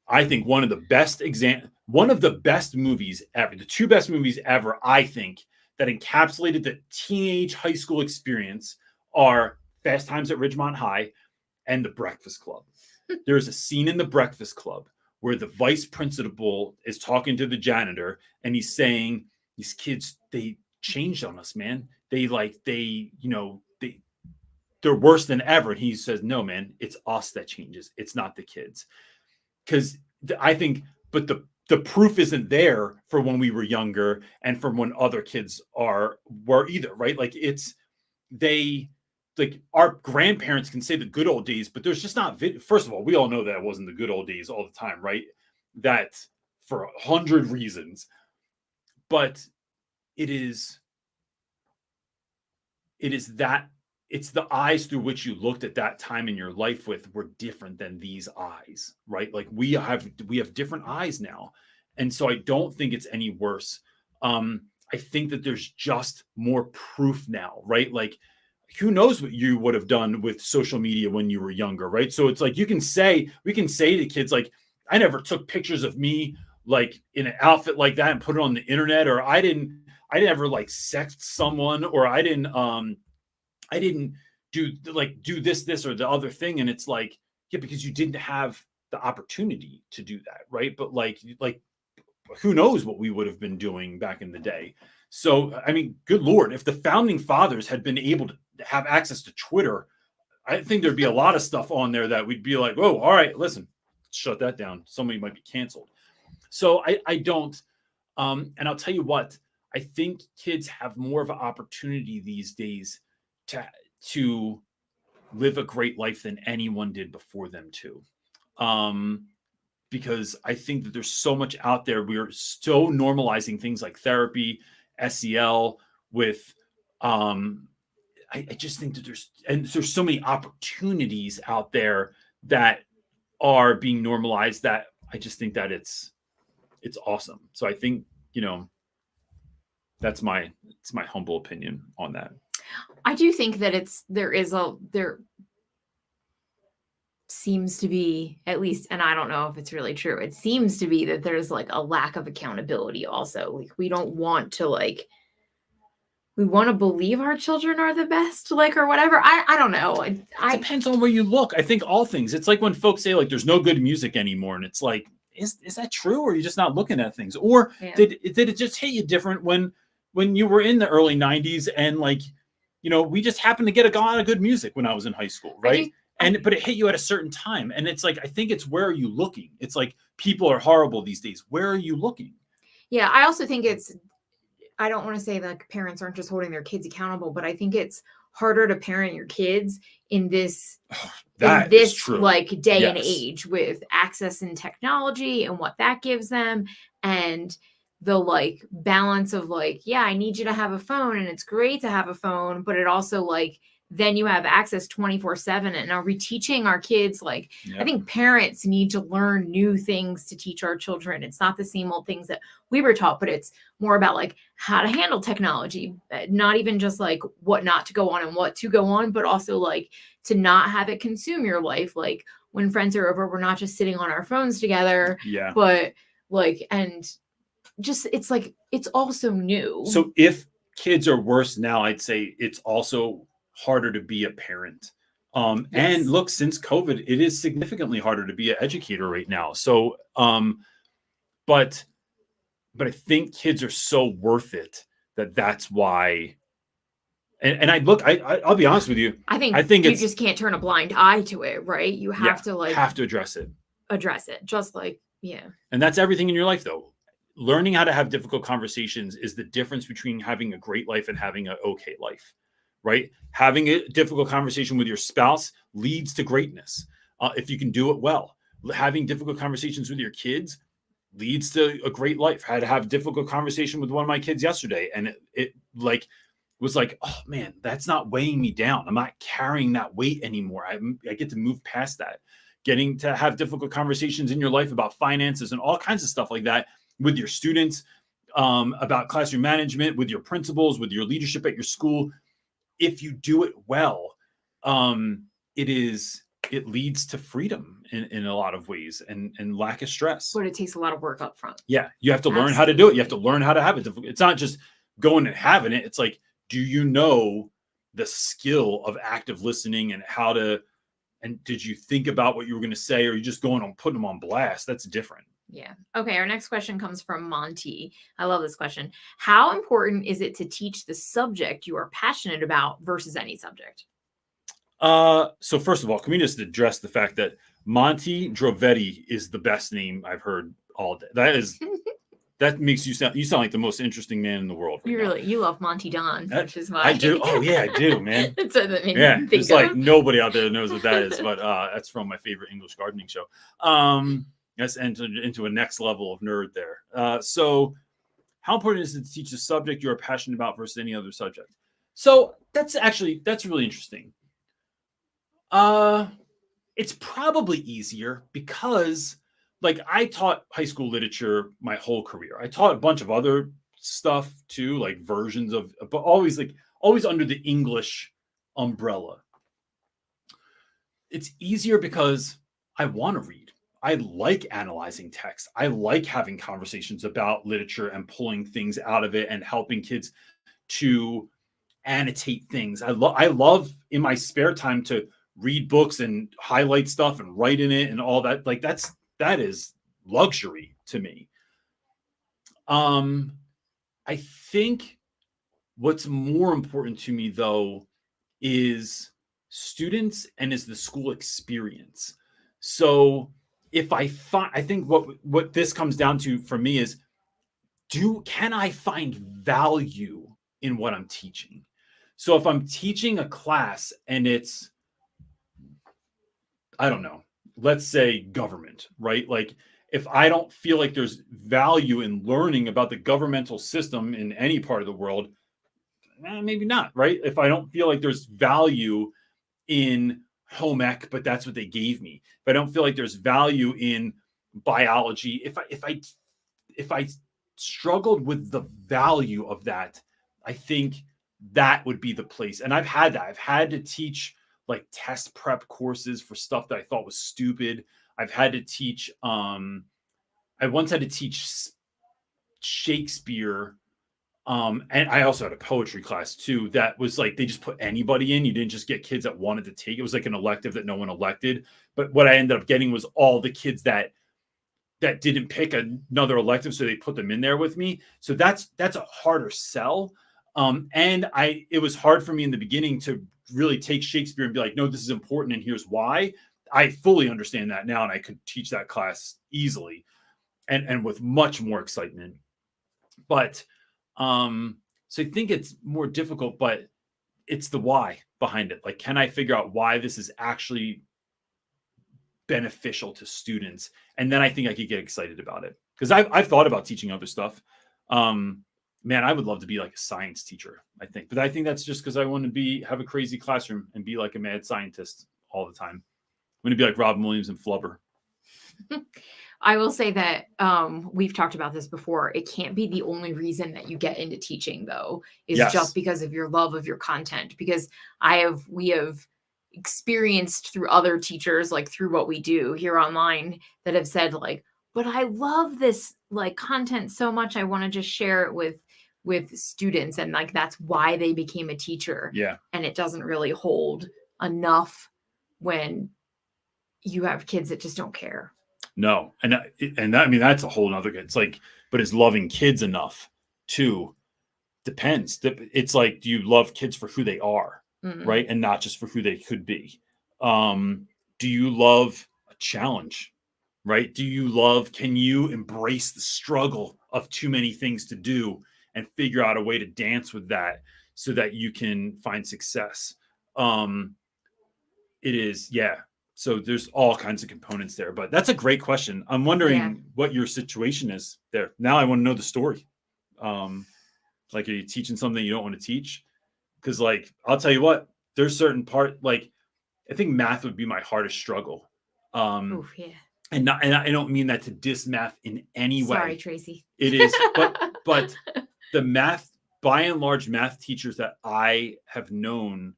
I think one of the best movies ever, the two best movies ever, I think, that encapsulated the teenage high school experience are Fast Times at Ridgemont High and The Breakfast Club. There's a scene in The Breakfast Club where the vice principal is talking to the janitor, and he's saying, these kids, they changed on us, man. They're worse than ever. And he says, no, man, it's us that changes. It's not the kids. Because I think, but the proof isn't there for when we were younger and from when other kids were either, right? Like like our grandparents can say the good old days, but there's just not, first of all, we all know that it wasn't the good old days all the time, right? That for 100 reasons, but it is that it's the eyes through which you looked at that time in your life with were different than these eyes, right? Like we have different eyes now. And so I don't think it's any worse. I think that there's just more proof now, right? Like, who knows what you would have done with social media when you were younger, right? So it's like we can say to kids, like, I never took pictures of me like in an outfit like that and put it on the internet, or I never like sext someone, or I didn't do this or the other thing. And it's like, yeah, because you didn't have the opportunity to do that, right? But like who knows what we would have been doing back in the day. So, I mean, good Lord, if the founding fathers had been able to have access to Twitter, I think there'd be a lot of stuff on there that we'd be like, oh, all right, listen, shut that down. Somebody might be canceled. So I don't. And I'll tell you what, I think kids have more of an opportunity these days to live a great life than anyone did before them too. Because I think that there's so much out there. We're so normalizing things like therapy, SEL with, I just think that there's so many opportunities out there that are being normalized that I just think that it's awesome. So I think, it's my humble opinion on that. I do think that there seems to be, at least, and I don't know if it's really true, it seems to be that there's like a lack of accountability also. Like, we don't want to we want to believe our children are the best, or whatever. I don't know. It depends on where you look. I think all things. It's like when folks say like there's no good music anymore, and it's like, is that true, or are you just not looking at things? Or did it just hit you different when you were in the early 90s and we just happened to get a lot of good music when I was in high school, right? But it hit you at a certain time. And it's like, I think it's, where are you looking? It's like, people are horrible these days. Where are you looking? Yeah, I also think I don't want to say that parents aren't just holding their kids accountable, but I think it's harder to parent your kids in this day and age, with access and technology and what that gives them, and the balance of yeah, I need you to have a phone, and it's great to have a phone, but it also then you have access 24/7. And are we teaching our kids? I think parents need to learn new things to teach our children. It's not the same old things that we were taught, but it's more about how to handle technology, not even just what not to go on and what to go on, but also to not have it consume your life. When friends are over, we're not just sitting on our phones together, but and just, it's also new. So if kids are worse now, I'd say it's also harder to be a parent. And look, since COVID, it is significantly harder to be an educator right now. So, but I think kids are so worth it that's why. And I'll be honest with you. I think you just can't turn a blind eye to it, right? You have to address it. Just And that's everything in your life, though. Learning how to have difficult conversations is the difference between having a great life and having an okay life. Right? Having a difficult conversation with your spouse leads to greatness. If you can do it well. Having difficult conversations with your kids leads to a great life. I had to have a difficult conversation with one of my kids yesterday, and it was like, oh man, that's not weighing me down. I'm not carrying that weight anymore. I get to move past that. Getting to have difficult conversations in your life about finances and all kinds of stuff like that with your students, about classroom management, with your principals, with your leadership at your school. If you do it well, it leads to freedom in a lot of ways, and lack of stress. But it takes a lot of work up front. Yeah. You have to learn how to do it. You have to learn how to have it. It's not just going and having it. It's like, do you know the skill of active listening and did you think about what you were going to say, or are you just going on putting them on blast? That's different. Yeah. Okay. Our next question comes from Monty. I love this question. How important is it to teach the subject you are passionate about versus any subject? So first of all, can we just address the fact that Monty Drovetti is the best name I've heard all day? That makes you sound like the most interesting man in the world. You love Monty Don, which is why I do. Oh yeah, I do, man. That's what that made me think it's like nobody out there knows what that is, but that's from my favorite English gardening show. That's entered into a next level of nerd there. So how important is it to teach a subject you're passionate about versus any other subject? So that's really interesting. It's probably easier because like I taught high school literature my whole career. I taught a bunch of other stuff too, like versions of, but always under the English umbrella. It's easier because I want to read. I like analyzing text. I like having conversations about literature and pulling things out of it and helping kids to annotate things. I love in my spare time to read books and highlight stuff and write in it and all that. Like that is luxury to me. I think what's more important to me though is students and is the school experience. So if I think what this comes down to for me is can I find value in what I'm teaching? So if I'm teaching a class and it's, I don't know, let's say government, right? Like if I don't feel like there's value in learning about the governmental system in any part of the world, maybe not, right? If I don't feel like there's value in home ec, but that's what they gave me. If I don't feel like there's value in biology, if I struggled with the value of that, I think that would be the place. And I've had that. I've had to teach like test prep courses for stuff that I thought was stupid. I've had to teach, I once had to teach Shakespeare. And I also had a poetry class too. That was like, they just put anybody in. You didn't just get kids that wanted to take. It was like an elective that no one elected. But what I ended up getting was all the kids that didn't pick another elective, so they put them in there with me. So that's a harder sell. And it was hard for me in the beginning to really take Shakespeare and be like, no, this is important and here's why. I fully understand that now, and I could teach that class easily and with much more excitement. But so I think it's more difficult, but it's the why behind it. Like, can I figure out why this is actually beneficial to students? And then I think I could get excited about it, because I've thought about teaching other stuff. Man, I would love to be like a science teacher, I think, but I think that's just because I want to have a crazy classroom and be like a mad scientist all the time. I'm going to be like Robin Williams and Flubber. I will say that we've talked about this before. It can't be the only reason that you get into teaching, though, is just because of your love of your content. Because we have experienced through other teachers, like through what we do here online, that have said like, but I love this like content so much, I want to just share it with students, and like that's why they became a teacher. Yeah. And it doesn't really hold enough when you have kids that just don't care. No. And I mean, that's a whole nother, it's like, but is loving kids enough too? Depends. It's like, do you love kids for who they are? Mm-hmm. Right? And not just for who they could be. Do you love a challenge? Right? Can you embrace the struggle of too many things to do and figure out a way to dance with that so that you can find success? It is, yeah. So there's all kinds of components there, but that's a great question. I'm wondering what your situation is there. Now I want to know the story. Like, are you teaching something you don't want to teach? Because like, I'll tell you what, there's certain like, I think math would be my hardest struggle. Oof, yeah. And I don't mean that to diss math in any way. Sorry, Tracy. It is, but the math, by and large, math teachers that I have known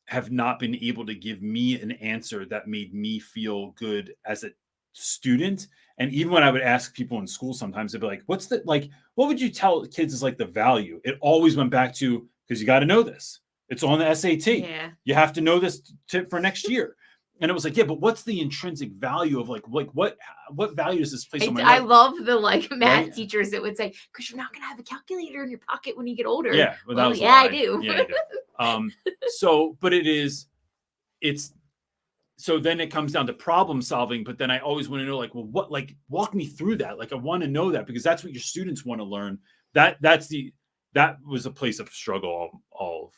have not been able to give me an answer that made me feel good as a student. And even when I would ask people in school, sometimes they'd be like, what would you tell kids is like the value? It always went back to, because you got to know this. It's on the SAT. Yeah. You have to know this for next year. And it was like, yeah, but what's the intrinsic value of like what value does this place on my life? I love the like math teachers that would say, because you're not going to have a calculator in your pocket when you get older. Yeah. Well, yeah, I do. Yeah, I do. So, but so then it comes down to problem solving, but then I always want to know, like, well, walk me through that. Like, I want to know that, because that's what your students want to learn. That was a place of struggle all of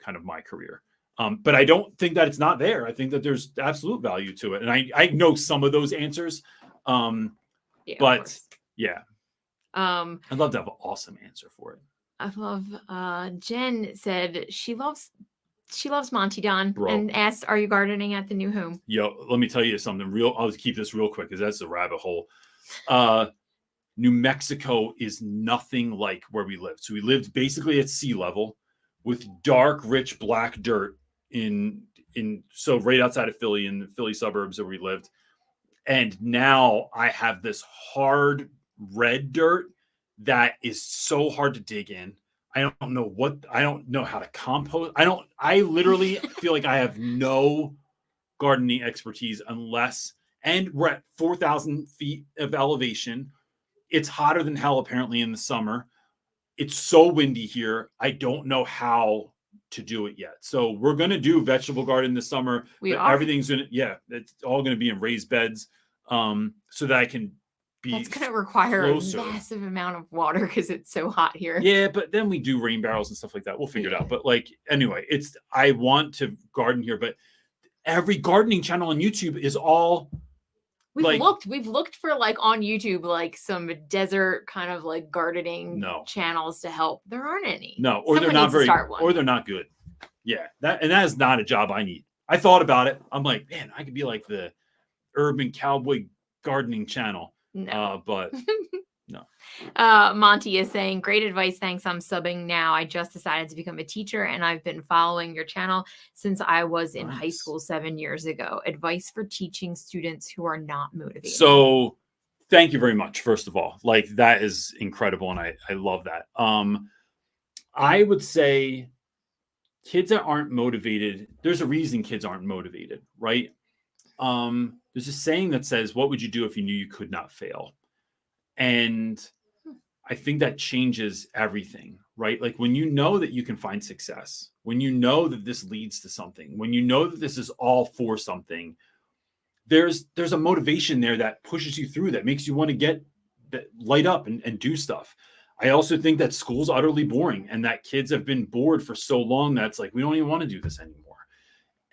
kind of my career. But I don't think that it's not there. I think that there's absolute value to it. And I know some of those answers. But yeah. I'd love to have an awesome answer for it. I love, Jen said she loves She loves Monty Don Bro. and asked, "Are you gardening at the new home?" Yo, let me tell you something real. I'll just keep this real quick because that's a rabbit hole. New Mexico is nothing like where we lived. So we lived basically at sea level with dark, rich black dirt so right outside of Philly, in the Philly suburbs where we lived. And now I have this hard red dirt that is so hard to dig in. I don't know how to compost. I literally feel like I have no gardening expertise and we're at 4,000 feet of elevation. It's hotter than hell apparently in the summer. It's so windy here. I don't know how to do it yet. So we're going to do vegetable garden this summer. Everything's it's all going to be in raised beds, so that I can be That's going to require closer. a massive amount of water because it's so hot here. Yeah, but then we do rain barrels and stuff like that. We'll figure it out. But anyway, I want to garden here, but every gardening channel on YouTube is all We've looked for on YouTube some desert kind of gardening channels to help. There aren't any. No, or they're not they're not good. Yeah, that is not a job I need. I thought about it. I'm like, man, I could be like the urban cowboy gardening channel. No. But no. Monty is saying, great advice. Thanks. I'm subbing now. I just decided to become a teacher and I've been following your channel since I was in high school 7 years ago. Advice for teaching students who are not motivated. So thank you very much. First of all, that is incredible. And I love that. I would say kids that aren't motivated, there's a reason kids aren't motivated, right? There's a saying that says, what would you do if you knew you could not fail? And I think that changes everything, right? When you know that you can find success, when you know that this leads to something, when you know that this is all for something, there's a motivation there that pushes you through, that makes you want to light up and do stuff. I also think that school's utterly boring and that kids have been bored for so long that's we don't even want to do this anymore.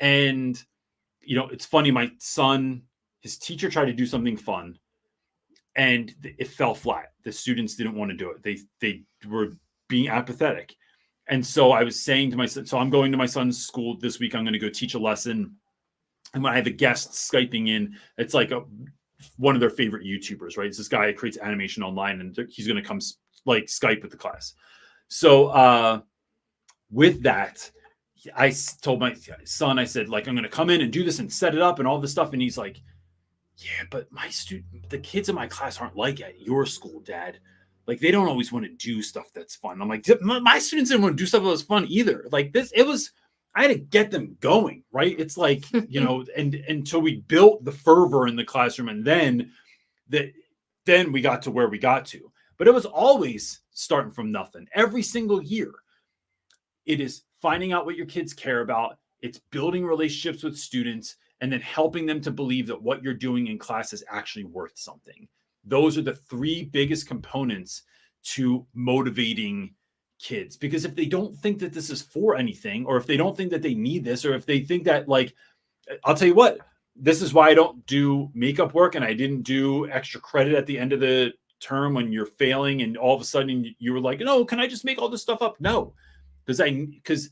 And, it's funny, my son, his teacher tried to do something fun and it fell flat. The students didn't want to do it. They were being apathetic. And so I was saying to my son, so I'm going to my son's school this week. I'm going to go teach a lesson. And when I have a guest Skyping in, it's one of their favorite YouTubers, right? It's this guy who creates animation online and he's going to come Skype with the class. So with that, I told my son, I said, I'm going to come in and do this and set it up and all this stuff. And he's like, yeah, but the kids in my class aren't like at your school, Dad. They don't always want to do stuff that's fun. I'm like, my students didn't want to do stuff that was fun either. I had to get them going, right? It's and until we built the fervor in the classroom, and then we got to where we got to. But it was always starting from nothing. Every single year, it is finding out what your kids care about. It's building relationships with students and then helping them to believe that what you're doing in class is actually worth something. Those are the three biggest components to motivating kids. Because if they don't think that this is for anything, or if they don't think that they need this, or if they think that I'll tell you what, this is why I don't do makeup work and I didn't do extra credit at the end of the term when you're failing and all of a sudden you were like, no, can I just make all this stuff up? No, because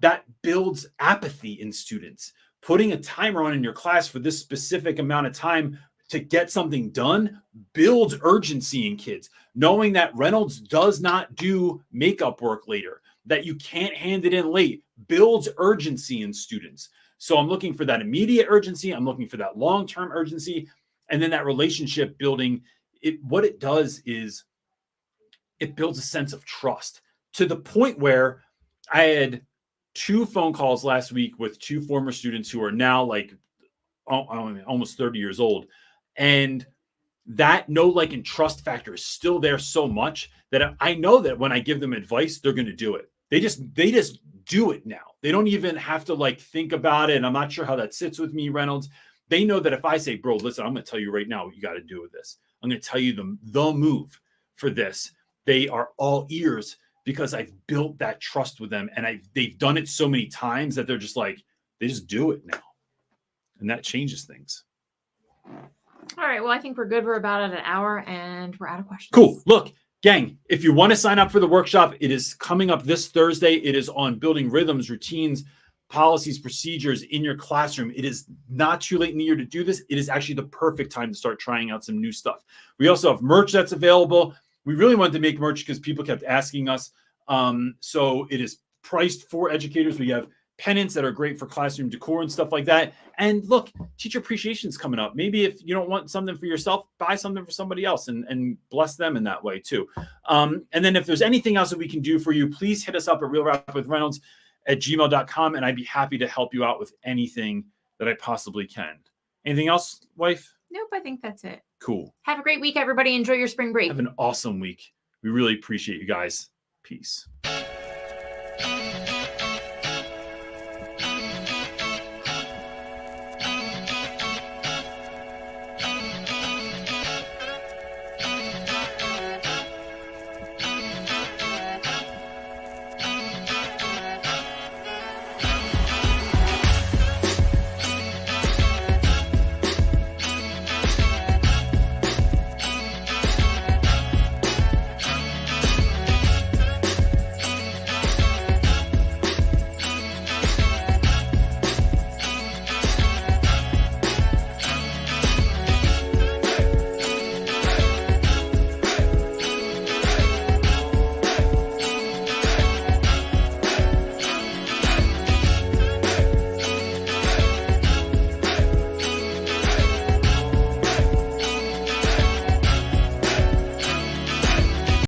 that builds apathy in students. Putting a timer on in your class for this specific amount of time to get something done builds urgency in kids. Knowing that Reynolds does not do makeup work later, that you can't hand it in late, builds urgency in students. So I'm looking for that immediate urgency. I'm looking for that long-term urgency. And then that relationship building, what it does is it builds a sense of trust to the point where I had 2 phone calls last week with 2 former students who are now almost 30 years old. And that know, like, and trust factor is still there so much that I know that when I give them advice, they're going to do it. They just do it now. They don't even have to like think about it. And I'm not sure how that sits with me, Reynolds. They know that if I say, bro, listen, I'm going to tell you right now what you got to do with this. I'm going to tell you the move for this. They are all ears because I've built that trust with them. And they've done it so many times that they're just like, they just do it now. And that changes things. All right. Well, I think we're good. We're about at an hour and we're out of questions. Cool. Look, gang, if you want to sign up for the workshop, it is coming up this Thursday. It is on building rhythms, routines, policies, procedures in your classroom, it is not too late in the year to do this. It is actually the perfect time to start trying out some new stuff. We also have merch that's available. We really wanted to make merch because people kept asking us. So it is priced for educators. We have pennants that are great for classroom decor and stuff like that. And look, teacher appreciation is coming up. Maybe if you don't want something for yourself, buy something for somebody else and bless them in that way too. And then if there's anything else that we can do for you, please hit us up at realrapwithreynolds@gmail.com, and I'd be happy to help you out with anything that I possibly can. Anything else, wife? Nope, I think that's it. Cool. Have a great week, everybody. Enjoy your spring break. Have an awesome week. We really appreciate you guys. Peace.